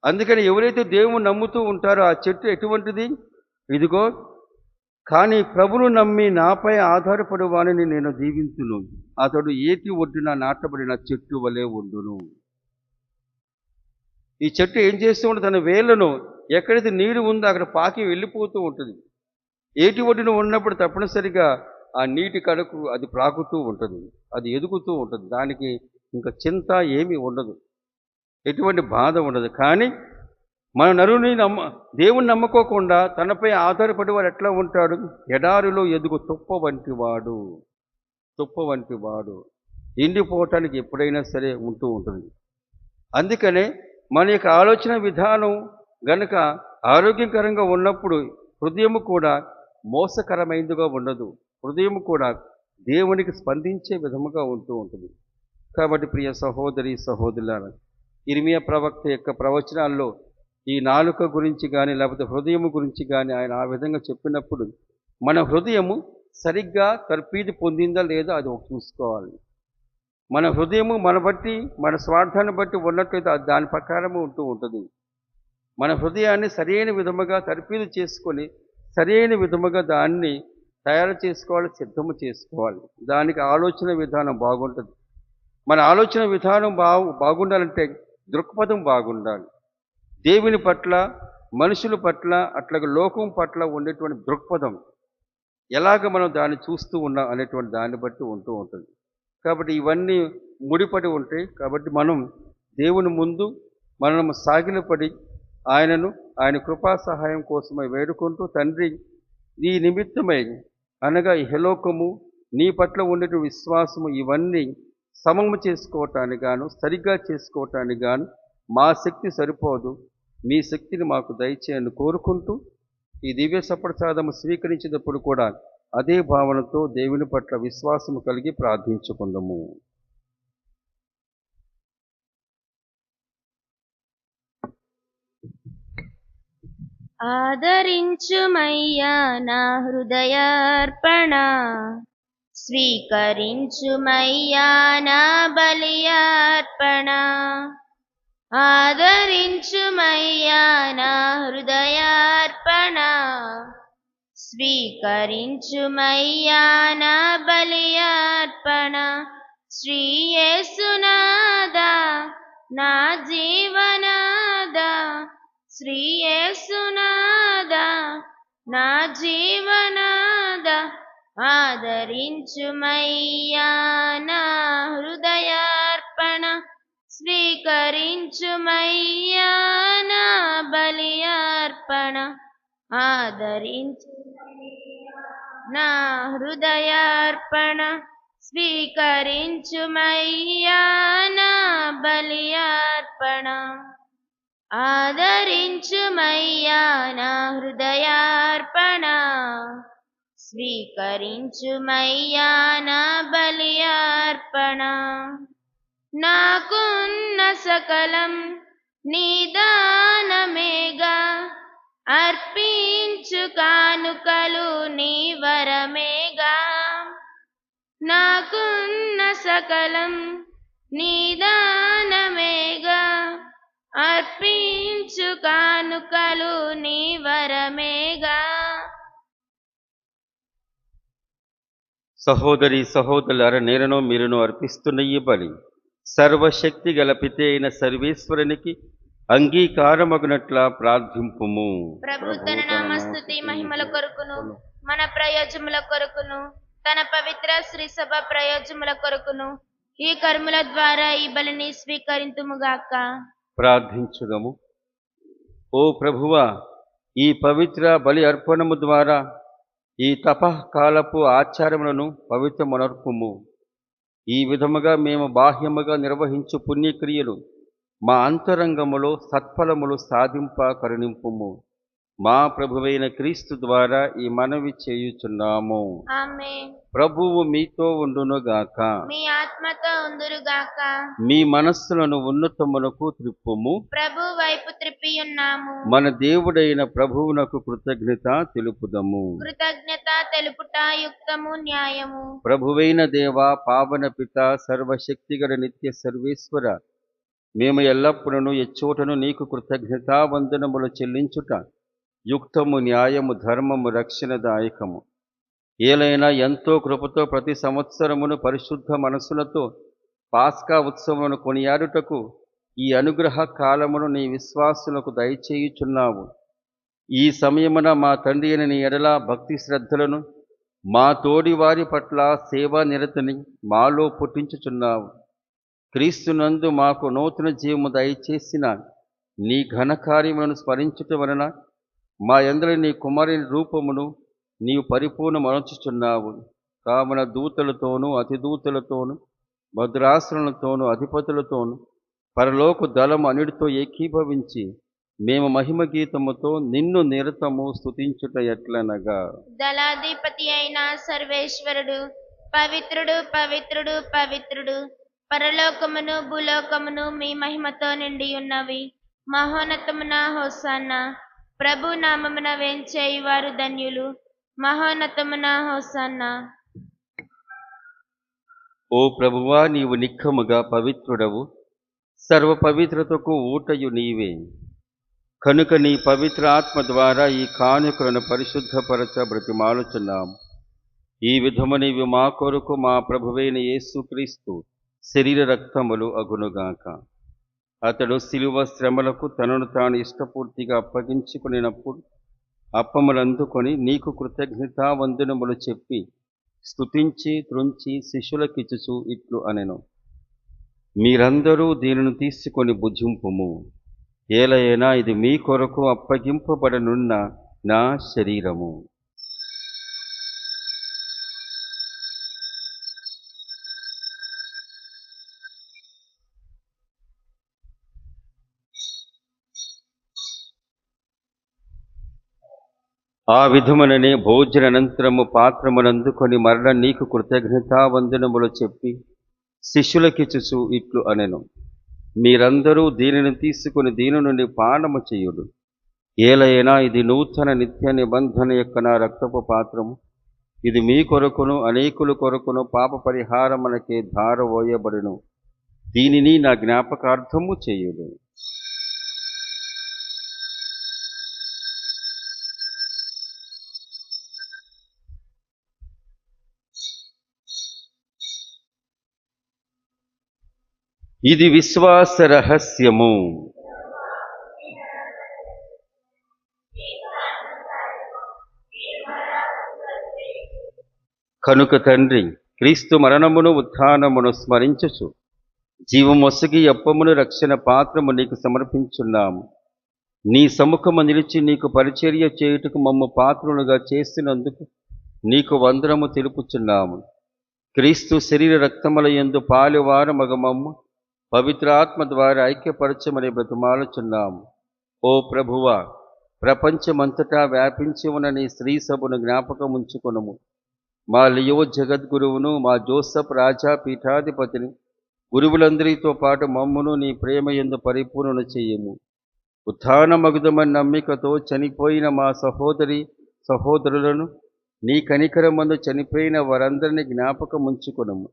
అందుకని ఎవరైతే దేవుని నమ్ముతూ ఉంటారో ఆ చెట్టు ఎటువంటిది? ఇదిగో, కానీ ప్రభును నమ్మి నాపై ఆధారపడి వానిని నేను దీవించును, అతడు ఏటి ఒడ్డున నాటబడిన చెట్టు వలె ఉండును. ఈ చెట్టు ఏం చేస్తూ ఉంటుంది? తన వేళ్లను ఎక్కడైతే నీరు ఉందో అక్కడ పాకి వెళ్ళిపోతూ ఉంటుంది. ఏటి ఒడ్డున ఉన్నప్పుడు తప్పనిసరిగా ఆ నీటి కడకు అది ప్రాకుతూ ఉంటుంది, అది ఎదుగుతూ ఉంటుంది. దానికి ఇంకా చింత ఏమీ ఉండదు, ఎటువంటి బాధ ఉండదు. కానీ మన నరుని దేవుని నమ్మకోకుండా తనపై ఆధారపడి వాడు ఎట్లా ఉంటాడు? ఎడారిలో ఎదుగు తుప్ప వంటి వాడు ఎండిపోవటానికి ఎప్పుడైనా సరే ఉంటూ ఉంటుంది. అందుకనే మన యొక్క ఆలోచన విధానం గనక ఆరోగ్యకరంగా ఉన్నప్పుడు హృదయము కూడా మోసకరమైనదిగా ఉండదు, హృదయం కూడా దేవునికి స్పందించే విధముగా ఉంటూ ఉంటుంది. కాబట్టి ప్రియ సహోదరి సహోదరులారా, ఇర్మియా ప్రవక్త యొక్క ప్రవచనాల్లో ఈ నాలుక గురించి కానీ లేకపోతే హృదయము గురించి కానీ ఆయన ఆ విధంగా చెప్పినప్పుడు మన హృదయము సరిగ్గా తర్పీదు పొందిందా లేదా అది ఒక చూసుకోవాలి. మన హృదయము మన బట్టి మన స్వార్థాన్ని బట్టి ఉన్నట్లయితే అది దాని ప్రకారము ఉంటూ ఉంటుంది. మన హృదయాన్ని సరైన విధముగా తర్పీదు చేసుకొని సరైన విధముగా దాన్ని తయారు చేసుకోవాలి, సిద్ధము చేసుకోవాలి. దానికి ఆలోచన విధానం బాగుంటుంది. మన ఆలోచన విధానం బాగుండాలంటే దృక్పథం బాగుండాలి. దేవుని పట్ల, మనుషుల పట్ల, అట్లాగే లోకం పట్ల ఉండేటువంటి దృక్పథం ఎలాగ మనం దాన్ని చూస్తూ ఉన్నాం అనేటువంటి దాన్ని బట్టి ఉంటూ ఉంటుంది. కాబట్టి ఇవన్నీ ముడిపడి ఉంటాయి. కాబట్టి మనం దేవుని ముందు మనం సాగిలపడి ఆయన కృపా సహాయం కోసమై వేడుకుంటూ, తండ్రి ఈ నిమిత్తమై అనగా ఈ హెలోకము నీ పట్ల ఉండే విశ్వాసము ఇవన్నీ సమము చేసుకోవటానికి గాను, సరిగ్గా చేసుకోవటానికి గాను మా శక్తి సరిపోదు, మీ శక్తిని మాకు దయచేయని కోరుకుంటూ ఈ దివ్య సప్రసాదము స్వీకరించినప్పుడు కూడా అదే భావనతో దేవుని పట్ల విశ్వాసము కలిగి ప్రార్థించుకుందాము. ఆదరించుమయ్యా నా హృదయార్పణ, స్వీకరించుమయ్యా నా బలియార్పణ. ఆదరించుమయ్యా నా హృదయార్పణ, స్వీకరించుమయ్యా నా బలియార్పణ. శ్రీ యేసునాథా నా జీవనాథా, శ్రీ యేసునాథా నా జీవనాథా, ఆదరించుమయ్యా నా హృదయార్పణ, స్వీకరించుమయ్యా నా బలియార్పణ. ఆదరించు నా హృదయార్పణ, స్వీకరించుమయ్యా నా బలియార్పణ. ఆదరించుమయ్యా నా హృదయార్పణ, స్వీకరించుమయ్యా నా బలియార్పణ. నాకున్న సకలం నీ దానమేగా, అర్పించు కానుకలు నీ వరమేగా. నాకున్న సకలం నీ దానమేగా, అర్పించు కానుకలు నీ వరమేగా. సహోదరి సహోదరులారా, నేరును మీరును అర్పిస్తున్న ఈ బలి సర్వశక్తి గల పితే అయిన సర్వేశ్వరునికి అంగీకారమగునట్ల ప్రార్థింపుము. ప్రభు తన నామస్తుతి మహిమల కొరకును, మన ప్రయోజముల కొరకును, తన పవిత్ర శ్రీ సభ ప్రయోజముల కొరకును ఈ కర్ముల ద్వారా ఈ బలిని స్వీకరింతుముగాక. ప్రార్థించుదము. ఓ ప్రభువా, ఈ పవిత్ర బలి అర్పణము ద్వారా ఈ తపకాలపు ఆచారములను పవిత్రమనర్పుము. ఈ విధముగా మేము బాహ్యముగా నిర్వహించు పుణ్యక్రియలు మా అంతరంగములో సత్ఫలములు సాధింప కరుణింపుము. మా ప్రభువైన క్రీస్తు ద్వారా ఈ మనవి చేయుచున్నాము. ఆమేన్. ప్రభువు మీతో ఉండునుగాక. మీ ఆత్మతో ఉందురుగాక. మీ మనస్సులను ఉన్నతమునకు త్రిప్పుము. ప్రభు వైపు త్రిప్పియున్నాము. మన దేవుడైన ప్రభువునకు కృతజ్ఞత తెలుపుదము. కృతజ్ఞత తెలుపుట యుక్తము, న్యాయము. ప్రభువైన దేవ, పావన పిత, సర్వశక్తిగల నిత్య సర్వేశ్వర, మేము ఎల్లప్పుడూ ఎచ్చోటను నీకు కృతజ్ఞతా వందనములు చెల్లించుట యుక్తము, న్యాయము, ధర్మము, రక్షణదాయకము. ఏలైనా ఎంతో కృపతో ప్రతి సంవత్సరమును పరిశుద్ధ మనసులతో పాస్కా ఉత్సవమును కొనియాడుటకు ఈ అనుగ్రహ కాలమును నీ విశ్వాసులకు దయచేయుచున్నావు. ఈ సమయమున మా తండ్రి అయిన నీ ఎడల భక్తి శ్రద్ధలను, మా తోడి వారి పట్ల సేవా నిరతిని మాలో పుట్టించుచున్నావు. క్రీస్తునందు మాకు నూతన జీవము దయచేసిన నీ ఘనకార్యములను స్మరించుట వలన మా యందరి నీ కుమారుని రూపమును నీవు పరిపూర్ణమనర్చుచున్నావు. కావున దూతలతోనూ అతిదూతలతోనూ భద్రాసులతోనూ అధిపతులతోనూ పరలోక దళము అన్నిటితో ఏకీభవించి మేము మహిమ గీతముతో నిన్ను నిరతము స్తుతించుట ఎట్లనగా, దళాధిపతి అయిన సర్వేశ్వరుడు పవిత్రుడు, పవిత్రుడు, పవిత్రుడు, పరలోకమును భూలోకమును మీ మహిమతో నిండి ఉన్నవి. మహోన్నతమున హోసన్నా. ప్రభు నామమున వేంచేయువారు ధన్యులు. మహోన్నతమున హోసన్నా. ఓ ప్రభువా, నీవు నిక్కముగా పవిత్రుడవు, సర్వ పవిత్రతకు ఊటయు నీవే. కనుక నీ పవిత్ర ఆత్మ ద్వారా ఈ కానుకలను పరిశుద్ధపరచ బ్రతిమాలుచున్నాం. ఈ విధము నీవు మా కొరకు మా ప్రభువైన యేసుక్రీస్తు శరీర రక్తములు అగునుగాక. అతడు శిలువ శ్రమలకు తనను తాను ఇష్టపూర్తిగా అప్పగించుకునినప్పుడు అప్పములందుకొని నీకు కృతజ్ఞతావందనములు చెప్పి స్తుతించి త్రుంచి శిష్యులకిచ్చుచు ఇట్లు అనెను: మీరందరూ దీనిని తీసుకొని భుజింపుము. ఏలైనా ఇది మీ కొరకు అప్పగింపబడనున్న నా శరీరము. ఆ విధముననే భోజనానంతరము పాత్రమునందుకొని మరల నీకు కృతజ్ఞతావందనములు చెప్పి శిష్యులకిచ్చుచు ఇట్లు అనెను: మీరందరూ దీనిని తీసుకుని దీని నుండి పానము చేయుడు. ఏలైనా ఇది నూతన నిత్య నిబంధన యొక్క నా రక్తపు పాత్రము. ఇది మీ కొరకును అనేకుల కొరకును పాప పరిహారమునకే ధారవోయబడును. దీనిని నా జ్ఞాపకార్థము చేయుడు. ఇది విశ్వాస రహస్యము. కనుక తండ్రి, క్రీస్తు మరణమును ఉత్థానమును స్మరించుచు జీవమొసగి అప్పమును రక్షణ పాత్రము నీకు సమర్పించున్నాము. నీ సముఖము నిలిచి నీకు పరిచర్య చేయుటకు మమ్ము పాత్రులుగా చేసినందుకు నీకు వందనము తెలుపుచున్నాము. క్రీస్తు శరీర రక్తముల యందు పాలువారమగమమ్ము పవిత్రాత్మ ద్వారా ఐక్యపరచమని బ్రతిమాలుచున్నాము. ఓ ప్రభువా, ప్రపంచమంతటా వ్యాపించి ఉన్న నీ స్త్రీ సభను జ్ఞాపకముంచుకొనుము. మా లియో జగద్గురువును, మా జోసఫ్ రాజా పీఠాధిపతిని, గురువులందరితో పాటు మమ్మును నీ ప్రేమ యందు పరిపూర్ణ చెయ్యము. ఉత్థానమగుదమని నమ్మికతో చనిపోయిన మా సహోదరులను, నీ కనికరమందు చనిపోయిన వారందరినీ జ్ఞాపకముంచుకొనుము.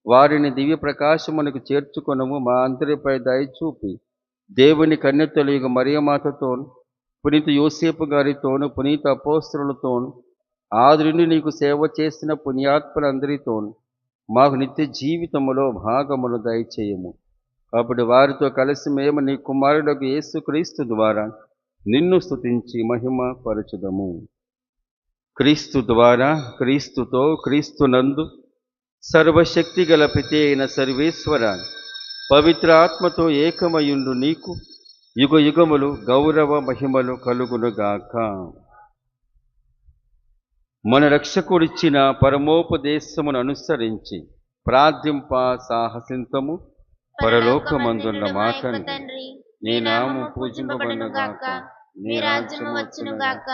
వారిని దివ్య ప్రకాశమునకు చేర్చుకొనుము. మా అందరిపై దయచూపి దేవుని కన్యతలియుగ మరియమాతతోను, పునీత యోసేపు గారితోను, పునీత అపోస్తలులతోను, ఆది నుండి నీకు సేవ చేసిన పుణ్యాత్ములందరితోను మాకు నిత్య జీవితములో భాగమును దయచేయము. అప్పుడు వారితో కలిసి మేము నీ కుమారుడకు యేసుక్రీస్తు ద్వారా నిన్ను స్తుతించి మహిమ పరచుదము. క్రీస్తు ద్వారా, క్రీస్తుతో, క్రీస్తునందు సర్వశక్తి గల పితే అయిన సర్వేశ్వర, పవిత్ర ఆత్మతో ఏకమయుండు నీకు యుగ యుగములు గౌరవ మహిమలు కలుగునుగాక. మన రక్షకుడిచ్చిన పరమోపదేశమును అనుసరించి ప్రార్థింప సాహసింతము. పరలోకమందున్న మా తండ్రి, నీ నామము పూజింపబడునుగాక, మీ రాజ్యము వచ్చునుగాక,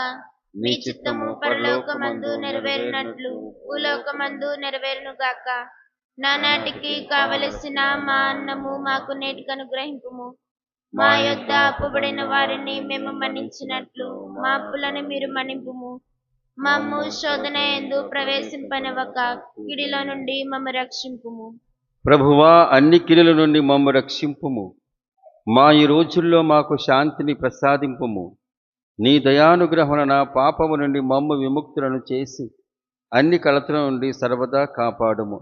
మీ చిత్తము పరలోకమందు నెరవేరినట్లు భూలోకమందు నెరవేరునుగాక. నానాటికి కావలసిన మా అన్నము మాకు నేటికి అనుగ్రహింపుము. మా యొద్ద అప్పుబడిన వారిని మేము మన్నించినట్లు మా అప్పులను మీరు మన్నింపుము. మమ్ము శోధన యందు ప్రవేశింపనివ్వక కీడులో నుండి మమ్ము రక్షింపుము. ప్రభువా, అన్ని కీడుల నుండి మమ్ము రక్షింపుము. మా ఈ రోజుల్లో మాకు శాంతిని ప్రసాదింపుము. నీ దయానుగ్రహమున పాపము నుండి మమ్ము విముక్తులను చేసి అన్ని కలతల నుండి సర్వదా కాపాడుము.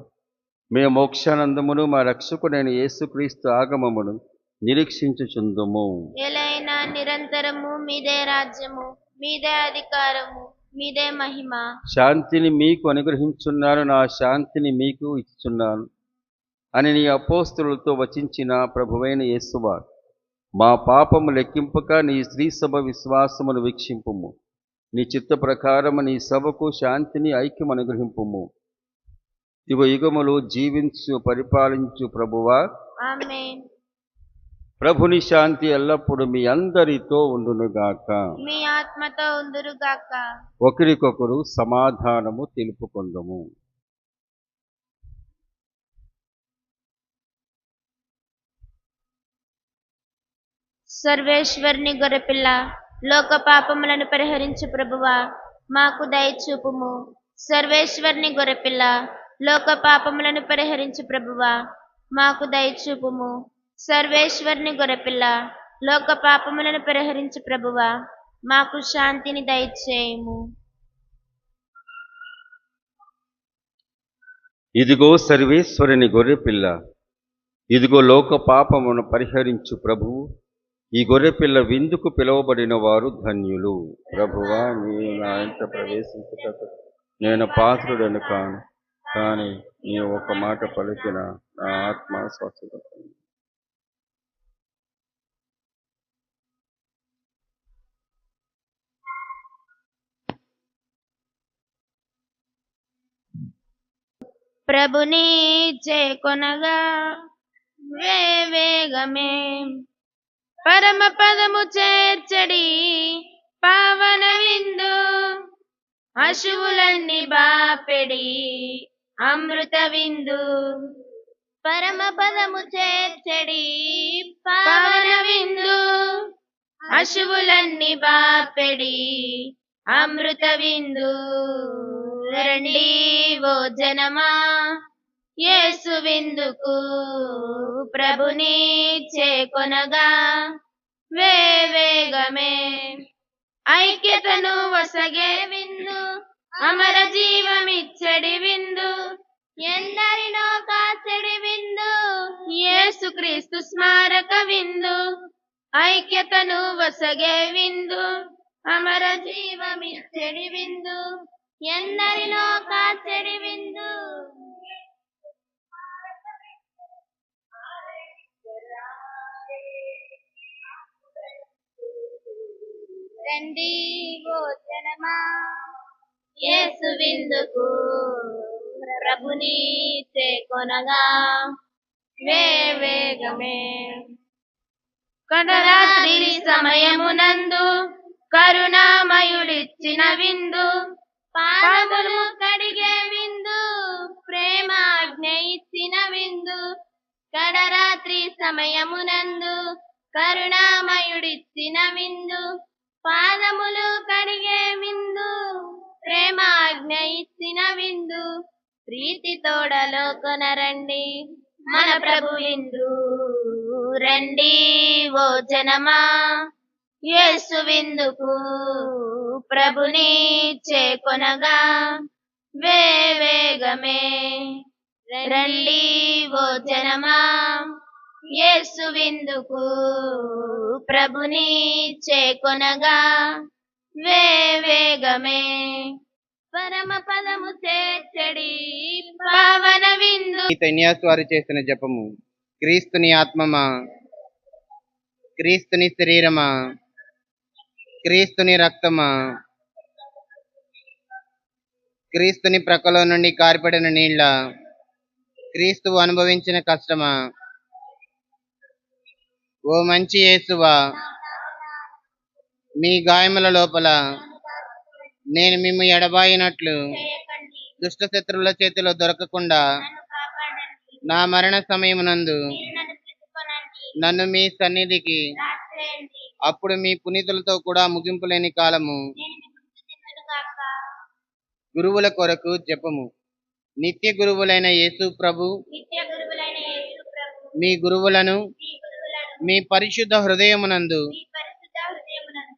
మేము మోక్షానందమును మా రక్షకుడైన యేసుక్రీస్తు ఆగమమును నిరీక్షించుచుందుము. ఎలైనా నిరంతరము మీదే రాజ్యము, మీదే అధికారము, మీదే మహిమ. శాంతిని మీకు అనుగ్రహించున్నాను, నా శాంతిని మీకు ఇచ్చుచున్నాను అని నీ అపోస్తలులతో వచించిన ప్రభువైన యేసువా, మా పాపము లెక్కింపక నీ స్త్రీ సభ విశ్వాసమును వీక్షింపుము. నీ చిత్త ప్రకారము నీ సభకు శాంతిని ఐక్యం అనుగ్రహింపుము. యుగ యుగములు జీవించు పరిపాలించు ప్రభువా, ఆమేన్. ప్రభుని శాంతి ఎల్లప్పుడూ మీ అందరితో ఉండునుగాక. మీ ఆత్మతో ఉందురుగాక. ఒకరికొకరు సమాధానము తెలుపుకొందుము. సర్వేశ్వరుని గొర్రెపిల్ల, లోక పాపములను పరిహరించు ప్రభువా, మాకు దయచూపుము. సర్వేశ్వరుని గొర్రెపిల్ల, లోక పాపములను పరిహరించు ప్రభువా, మాకు దయచూపుము. సర్వేశ్వరుని గొర్రెపిల్ల, లోక పాపములను పరిహరించు ప్రభువా, మాకు శాంతిని దయచేయుము. ఇదిగో సర్వేశ్వరుని గొర్రెపిల్ల, ఇదిగో లోక పాపమును పరిహరించు ప్రభువు. ఈ గొర్రెపిల్ల విందుకు పిలువబడిన వారు ధన్యులు. ప్రభువా, నీవు నా ఇంట ప్రవేశించుటకు నేను పాత్రుడను కాను, కానీ నీ ఒక మాట పలికిన నా ఆత్మ స్వస్థత పొందును. ప్రభుని చేకొనగా వేగమే, పరమ పదము చేర్చడి పావన విందు, అశువులన్నీ బాపెడి అమృత విందు. పరమ పదము చేర్చడి పావన విందు, అశువులన్నీ బాపెడి అమృత విందు. రండి ఓ జనమా, యేసు విందుకు ప్రభుని చేకొనగా వేగమే. ఐక్యతను వసగే విందు, అమర జీవమిచ్చడి విందు, ఎందరినో కాచెడి విందు, యేసుక్రీస్తు స్మారక విందు. ఐక్యతను వసగే విందు, అమర జీవమిచ్చడి విందు, ఎందరినో కాచెడి విందు. రండి ఓ జనమా, యేసు విందుకు ప్రభుని చేకొనగా వేగమే. కడరాత్రి సమయమునందు కరుణామయుడిచ్చిన విందు, పాదములు కడిగే విందు, ప్రేమాజ్ఞ ఇచ్చిన విందు. కడరాత్రి సమయమునందు కరుణామయుడిచ్చిన విందు, పాదములు కడిగే విందు, ప్రేమాజ్ఞ ఇచ్చిన విందు. ప్రీతి తోడలో కొనరండి మన ప్రభు విందు. రండి ఓ జనమా, యేసు విందుకు ప్రభుని చేకొనగా వేగమే. రండి ఓ జనమా, యేసు విందుకు ప్రభుని చేకొనగా వేగమే. పరమ పదము చేర్చడి పావన విందు. తెన్యాసు వారు చేసిన జపము. క్రీస్తుని ఆత్మమా, క్రీస్తుని శరీరమా, క్రీస్తుని రక్తమా, క్రీస్తుని ప్రక్కలో నుండి కారిపడిన నీళ్ళ, క్రీస్తువు అనుభవించిన కష్టమా, ఓ మంచి యేసువా, మీ గాయముల లోపల నేను మిమ్ము ఎడబాయినట్లు దుష్ట శత్రువుల చేతిలో దొరకకుండా నా మరణ సమయమునందు నన్ను మీ సన్నిధికి, అప్పుడు మీ పునీతులతో కూడా ముగింపు లేని కాలము. గురువుల కొరకు జపము. నిత్య గురువులైన యేసు ప్రభు, మీ గురువులను మీ పరిశుద్ధ హృదయమునందు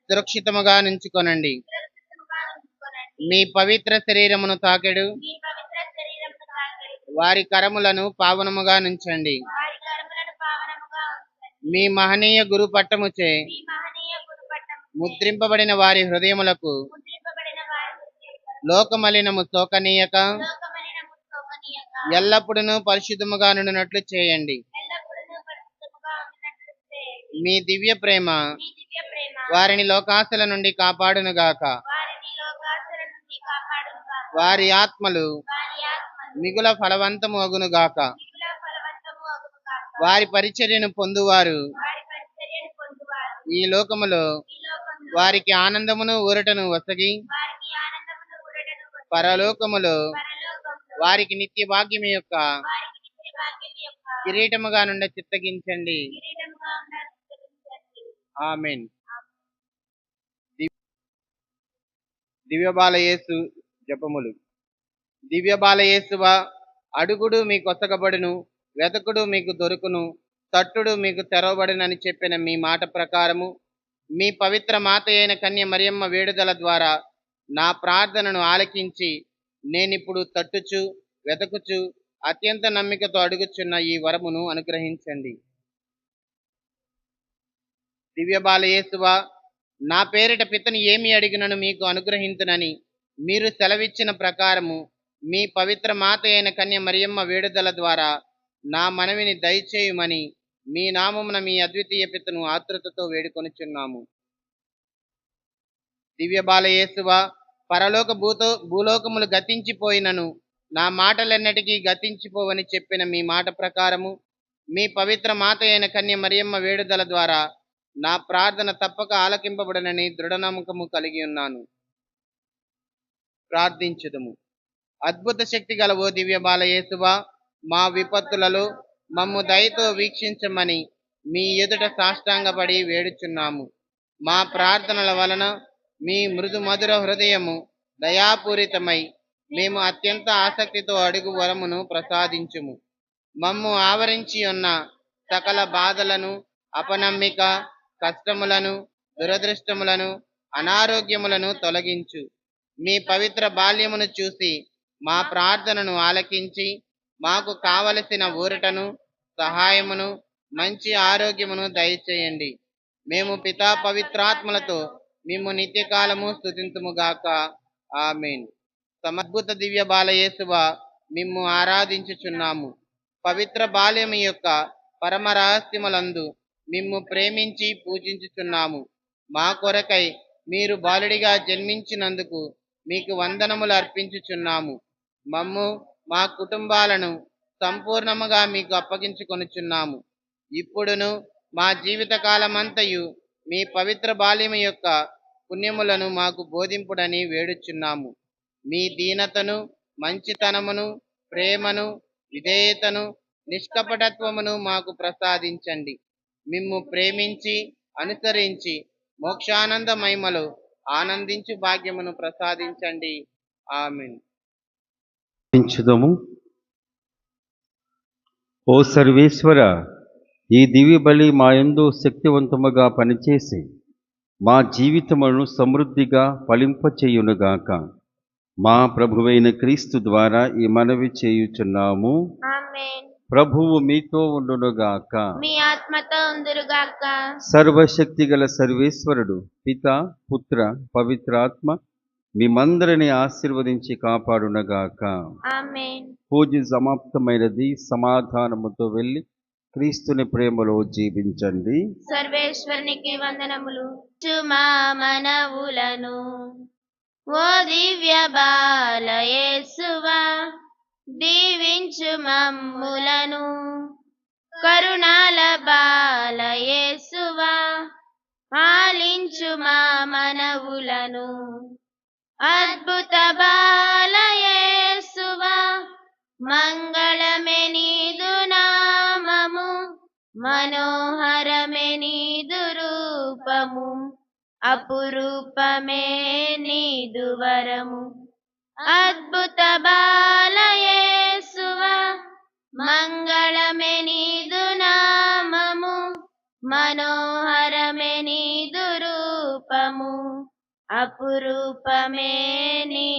సురక్షితముగా నుంచుకొనండి. మీ పవిత్ర శరీరమును తాకెడు వారి కరములను పావనముగా నుంచండి. మీ మహనీయ గురు పట్టముచే ముద్రింపబడిన వారి హృదయములకు లోకమలినము సోకనీయక ఎల్లప్పుడూ పరిశుద్ధముగా నుండినట్లు చేయండి. మీ దివ్య ప్రేమ వారిని లోకాశల నుండి కాపాడునుగాక. వారి ఆత్మలు మిగుల ఫలవంతము అగునుగాక. వారి పరిచర్యను పొందువారు ఈ లోకములో వారికి ఆనందమును ఊరటను వసగి, పరలోకములో వారికి నిత్య భాగ్యం యొక్క కిరీటముగా నుండి చిత్తగించండి. ఆమెన్. దివ్యబాలయేసు జపములు. దివ్యబాలయేసువా, అడుగుడు మీకు ఒసగబడును, వెతకుడు మీకు దొరుకును, తట్టుడు మీకు తెరవబడునని చెప్పిన మీ మాట ప్రకారము మీ పవిత్ర మాత అయిన కన్య మరియమ్మ వేడుదల ద్వారా నా ప్రార్థనను ఆలకించి నేనిప్పుడు తట్టుచు వెతకుచు అత్యంత నమ్మికతో అడుగుచున్న ఈ వరమును అనుగ్రహించండి. దివ్యబాలయేసువా, నా పేరిట పితని ఏమి అడిగినను మీకు అనుగ్రహించునని మీరు సెలవిచ్చిన ప్రకారము మీ పవిత్ర మాత అయిన కన్య మరియమ్మ వేడుదల ద్వారా నా మనవిని దయచేయుమని మీ నామమున మీ అద్వితీయ పితను ఆతృతతో వేడుకొనుచున్నాము. దివ్యబాలయేసువా, పరలోక భూలోకములు గతించిపోయినను నా మాటలెన్నటికీ గతించిపోవని చెప్పిన మీ మాట ప్రకారము మీ పవిత్ర మాత అయిన కన్య మరియమ్మ వేడుదల ద్వారా నా ప్రార్థన తప్పక ఆలకింపబడనని దృఢనమ్మకము కలిగి ఉన్నాను. ప్రార్థించుదము. అద్భుత శక్తి గల ఓ దివ్య బాలయేసువా, మా విపత్తులలో మమ్ము దయతో వీక్షించమని మీ ఎదుట సాష్టాంగపడి వేడుచున్నాము. మా ప్రార్థనల వలన మీ మృదు మధుర హృదయము దయాపూరితమై మేము అత్యంత ఆసక్తితో అడుగు వరమును ప్రసాదించుము. మమ్ము ఆవరించి ఉన్న సకల బాధలను, అపనమ్మిక, కష్టములను, దురదృష్టములను, అనారోగ్యములను తొలగించు. మీ పవిత్ర బాల్యమును చూసి మా ప్రార్థనను ఆలకించి మాకు కావలసిన ఊరటను, సహాయమును, మంచి ఆరోగ్యమును దయచేయండి. మేము పితా పవిత్రాత్మలతో మేము నిత్యకాలము స్తుతింతుముగాక. ఆమేన్. సమద్భుత దివ్య బాలయేసువా, మిమ్ము ఆరాధించుచున్నాము. పవిత్ర బాల్యము యొక్క పరమ రహస్యములందు మిమ్ము ప్రేమించి పూజించుచున్నాము. మా కొరకై మీరు బాలుడిగా జన్మించినందుకు మీకు వందనములు అర్పించుచున్నాము. మమ్ము మా కుటుంబాలను సంపూర్ణముగా మీకు అప్పగించుకొనుచున్నాము. ఇప్పుడును మా జీవిత కాలమంతయు మీ పవిత్ర బాల్యము యొక్క పుణ్యములను మాకు బోధింపుడని వేడుచున్నాము. మీ దీనతను, మంచితనమును, ప్రేమను, విధేయతను, నిష్కపటత్వమును మాకు ప్రసాదించండి. మిమ్ము ప్రేమించి అనుసరించి మోక్షానంద మహిమలో ఆనందించు భాగ్యమును ప్రసాదించండి. ఆమేన్. ప్రార్థించుదాము. ఓ సర్వేశ్వర, ఈ దివ్య బలి మా యందు శక్తివంతముగా పనిచేసి మా జీవితములను సమృద్ధిగా ఫలింపచేయునుగాక. మా ప్రభువైన క్రీస్తు ద్వారా ఈ మనవి చేయుచున్నాము. ఆమేన్. ప్రభువు మీతో ఉండునుగాక. మీ ఆత్మతో ఉందురుగాక. సర్వశక్తి గల సర్వేశ్వరుడు పిత, పుత్ర, పవిత్రాత్మ మిమ్మందరిని ఆశీర్వదించి కాపాడునగాక. ఆమేన్. పూజ సమాప్తమైనది. సమాధానముతో వెళ్ళి క్రీస్తుని ప్రేమలో జీవించండి. సర్వేశ్వరునికి వందనములు. మా మనవులను ఓ దివ్య బాలయేసువా, దీవించు మమ్ములను. కరుణాల బాలయేసువా, ఆలించు మా మనవులను. అద్భుత బాలయేసువా, మంగళమే నీదు నామము, మనోహరమే నీదు రూపము, అపురూపమే నీదు వరము. అద్భుత బాలయేసువా, మంగళమే నీదు నామము, మనోహరమే నీదు రూపము, అపురూపమే నీ